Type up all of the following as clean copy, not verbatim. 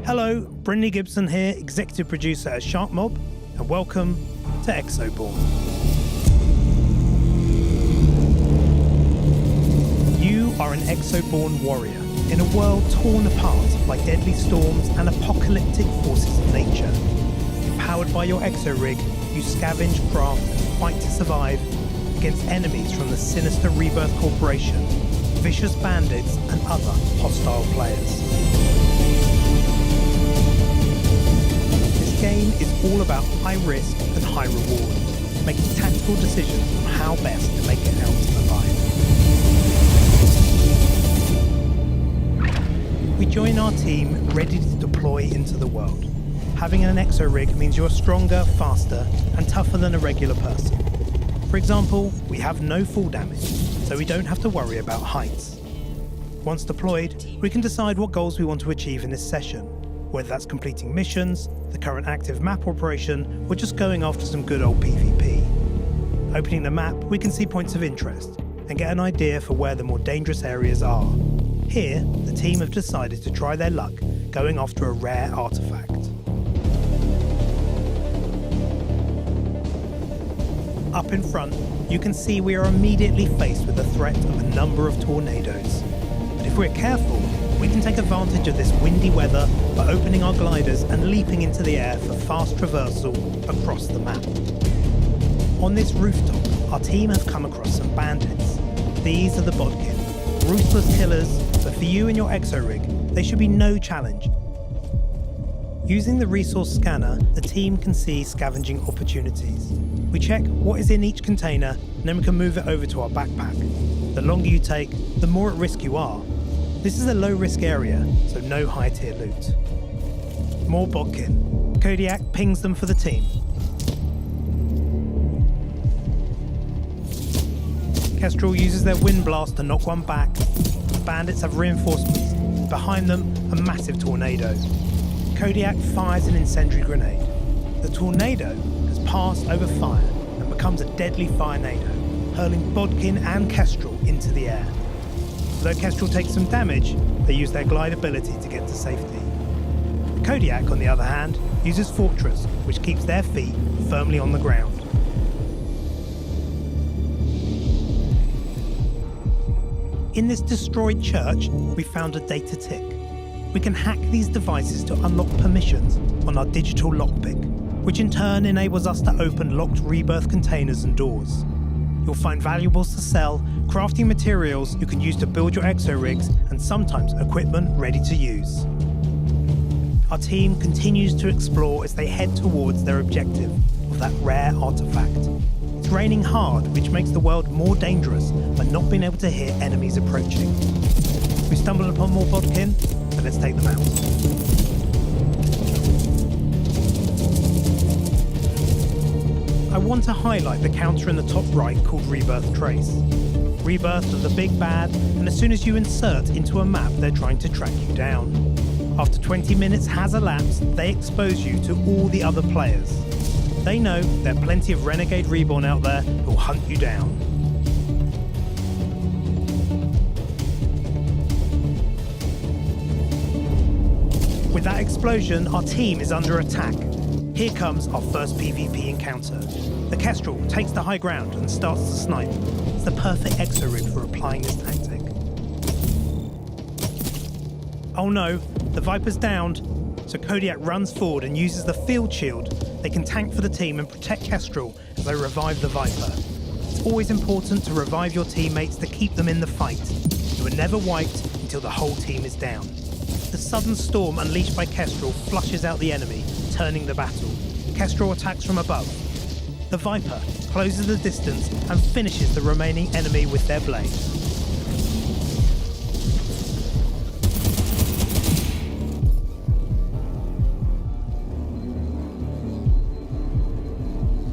Hello, Brindley Gibson here, executive producer at Sharkmob, and welcome to Exoborne. You are an Exoborne warrior in a world torn apart by deadly storms and apocalyptic forces of nature. Empowered by your exo-rig, you scavenge, craft, and fight to survive against enemies from the sinister Rebirth Corporation, vicious bandits, and other hostile players. This game is all about high risk and high reward, making tactical decisions on how best to make it out alive. We join our team ready to deploy into the world. Having an exo-rig means you're stronger, faster, and tougher than a regular person. For example, we have no fall damage, so we don't have to worry about heights. Once deployed, we can decide what goals we want to achieve in this session, whether that's completing missions, the current active map operation, or just going after some good old PvP. Opening the map, we can see points of interest and get an idea for where the more dangerous areas are. Here, the team have decided to try their luck going after a rare artifact. Up in front, you can see we are immediately faced with the threat of a number of tornadoes. But if we're careful, we can take advantage of this windy weather by opening our gliders and leaping into the air for fast traversal across the map. On this rooftop, our team have come across some bandits. These are the Bodkin, ruthless killers, but for you and your exo-rig, they should be no challenge. Using the resource scanner, the team can see scavenging opportunities. We check what is in each container, and then we can move it over to our backpack. The longer you take, the more at risk you are. This is a low-risk area, so no high-tier loot. More Bodkin. Kodiak pings them for the team. Kestrel uses their wind blast to knock one back. The bandits have reinforcements. Behind them, a massive tornado. Kodiak fires an incendiary grenade. The tornado has passed over fire and becomes a deadly firenado, hurling Bodkin and Kestrel into the air. Though Kestrel takes some damage, they use their glide ability to get to safety. Kodiak, on the other hand, uses Fortress, which keeps their feet firmly on the ground. In this destroyed church, we found a data tick. We can hack these devices to unlock permissions on our digital lockpick, which in turn enables us to open locked Rebirth containers and doors. You'll find valuables to sell, crafting materials you can use to build your exo-rigs, and sometimes equipment ready to use. Our team continues to explore as they head towards their objective of that rare artifact. It's raining hard, which makes the world more dangerous by not being able to hear enemies approaching. We stumbled upon more Bodkin, so let's take them out. I want to highlight the counter in the top right called Rebirth Trace. Rebirth are the big bad, and as soon as you insert into a map, they're trying to track you down. After 20 minutes has elapsed, they expose you to all the other players. They know there are plenty of Renegade Reborn out there who will hunt you down. With that explosion, our team is under attack. Here comes our first PvP encounter. The Kestrel takes the high ground and starts to snipe. It's the perfect exo-rig for applying this tactic. Oh no, the Viper's downed, so Kodiak runs forward and uses the field shield. They can tank for the team and protect Kestrel as they revive the Viper. It's always important to revive your teammates to keep them in the fight. You are never wiped until the whole team is down. The sudden storm unleashed by Kestrel flushes out the enemy, turning the battle. Kestrel attacks from above. The Viper closes the distance and finishes the remaining enemy with their blade.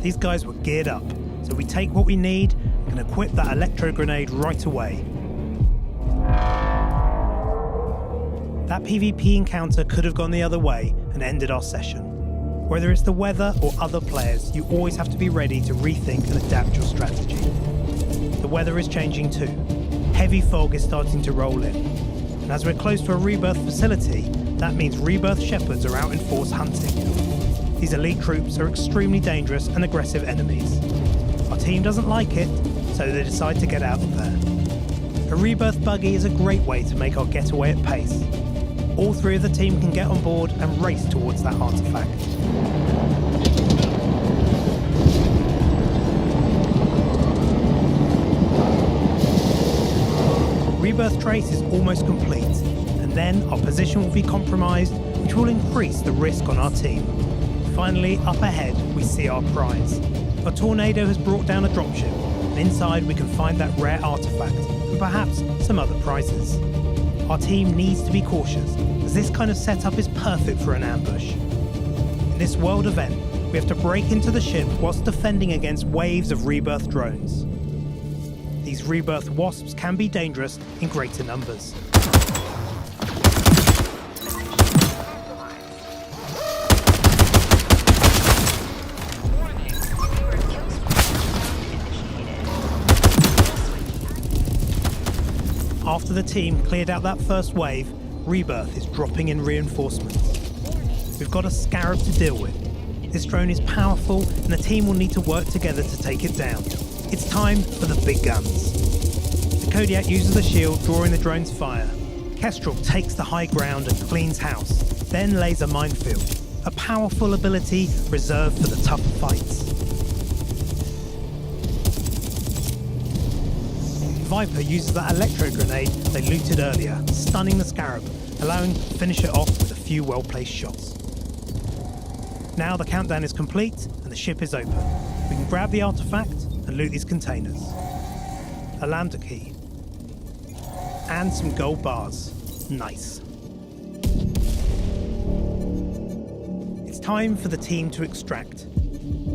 These guys were geared up, so we take what we need and can equip that electro grenade right away. That PvP encounter could have gone the other way and ended our session. Whether it's the weather or other players, you always have to be ready to rethink and adapt your strategy. The weather is changing too. Heavy fog is starting to roll in. And as we're close to a Rebirth facility, That means Rebirth Shepherds are out in force hunting. These elite troops are extremely dangerous and aggressive enemies. Our team doesn't like it, so they decide to get out of there. A Rebirth buggy is a great way to make our getaway at pace. All three of the team can get on board and race towards that artifact. Rebirth trace is almost complete, and then our position will be compromised, which will increase the risk on our team. Finally, up ahead, we see our prize. A tornado has brought down a dropship, and inside we can find that rare artifact, and perhaps some other prizes. Our team needs to be cautious, as this kind of setup is perfect for an ambush. In this world event, we have to break into the ship whilst defending against waves of Rebirth drones. These Rebirth wasps can be dangerous in greater numbers. After the team cleared out that first wave, Rebirth is dropping in reinforcements. We've got a Scarab to deal with. This drone is powerful and the team will need to work together to take it down. It's time for the big guns. The Kodiak uses the shield, drawing the drone's fire. Kestrel takes the high ground and cleans house, then lays a minefield, a powerful ability reserved for the tough fights. Viper uses that electro grenade they looted earlier, stunning the Scarab, allowing to finish it off with a few well-placed shots. Now the countdown is complete and the ship is open. We can grab the artifact and loot these containers. A lambda key. And some gold bars. Nice. It's time for the team to extract.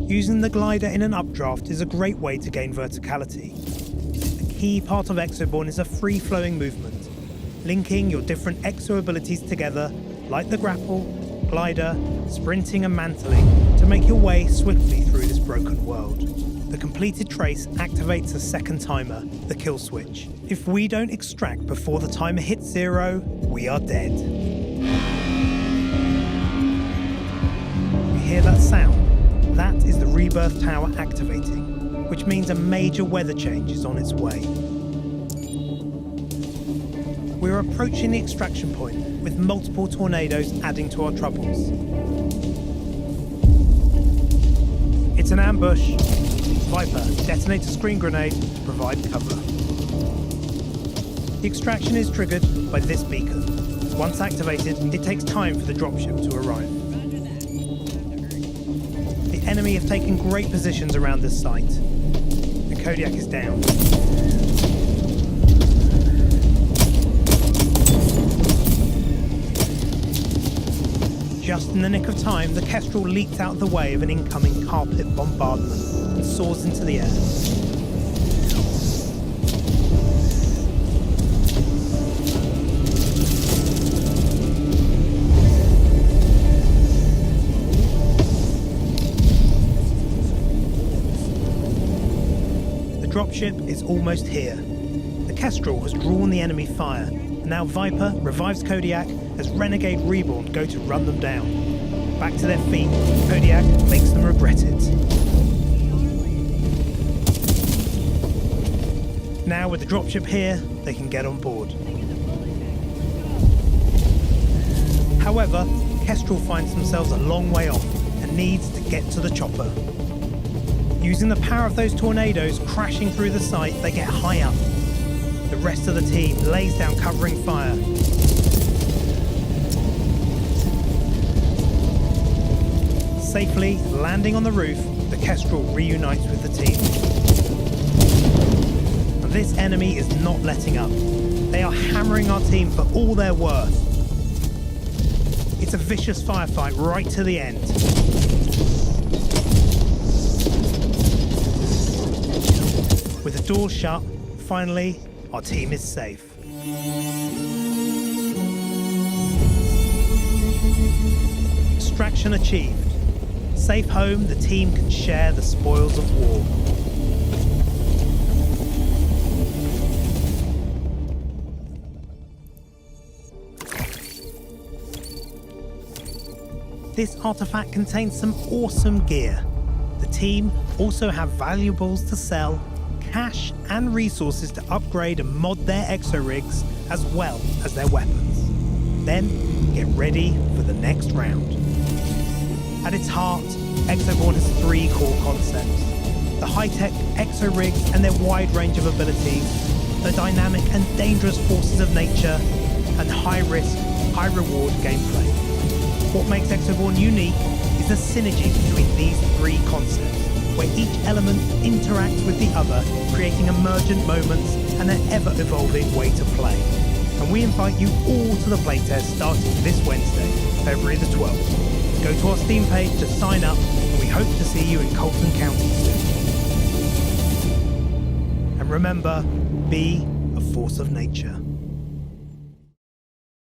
Using the glider in an updraft is a great way to gain verticality. A key part of Exoborne is a free-flowing movement, linking your different exo abilities together, like the grapple, glider, sprinting and mantling, to make your way swiftly through this broken world. The completed trace activates a second timer, the kill switch. If we don't extract before the timer hits 0, we are dead. You hear that sound? That is the Rebirth Tower activating, which means a major weather change is on its way. We're approaching the extraction point, with multiple tornadoes adding to our troubles. It's an ambush. Viper, detonate a screen grenade, provide cover. The extraction is triggered by this beacon. Once activated, it takes time for the dropship to arrive. The enemy have taken great positions around this site. The Kodiak is down. Just in the nick of time, the Kestrel leaps out of the way of an incoming carpet bombardment and soars into the air. The dropship is almost here. The Kestrel has drawn the enemy fire, and now Viper revives Kodiak as Renegade Reborn go to run them down. Back to their feet, Kodiak makes them regret it. Now with the dropship here, they can get on board. However, Kestrel finds themselves a long way off and needs to get to the chopper. Using the power of those tornadoes crashing through the site, they get high up. The rest of the team lays down covering fire. Safely landing on the roof, the Kestrel reunites with the team. And this enemy is not letting up. They are hammering our team for all they're worth. It's a vicious firefight right to the end. With the doors shut, finally, our team is safe. Extraction achieved. Safe home, the team can share the spoils of war. This artifact contains some awesome gear. The team also have valuables to sell, cash and resources to upgrade and mod their exo rigs as well as their weapons. Then get ready for the next round. At its heart, Exoborne has three core concepts: the high-tech exo rigs and their wide range of abilities, the dynamic and dangerous forces of nature, and high-risk, high-reward gameplay. What makes Exoborne unique is the synergy between these three concepts, where each element interacts with the other, creating emergent moments and an ever-evolving way to play. And we invite you all to the playtest starting this Wednesday, February the 12th. Go to our Steam page to sign up, and we hope to see you in Colton County soon. And remember, be a force of nature.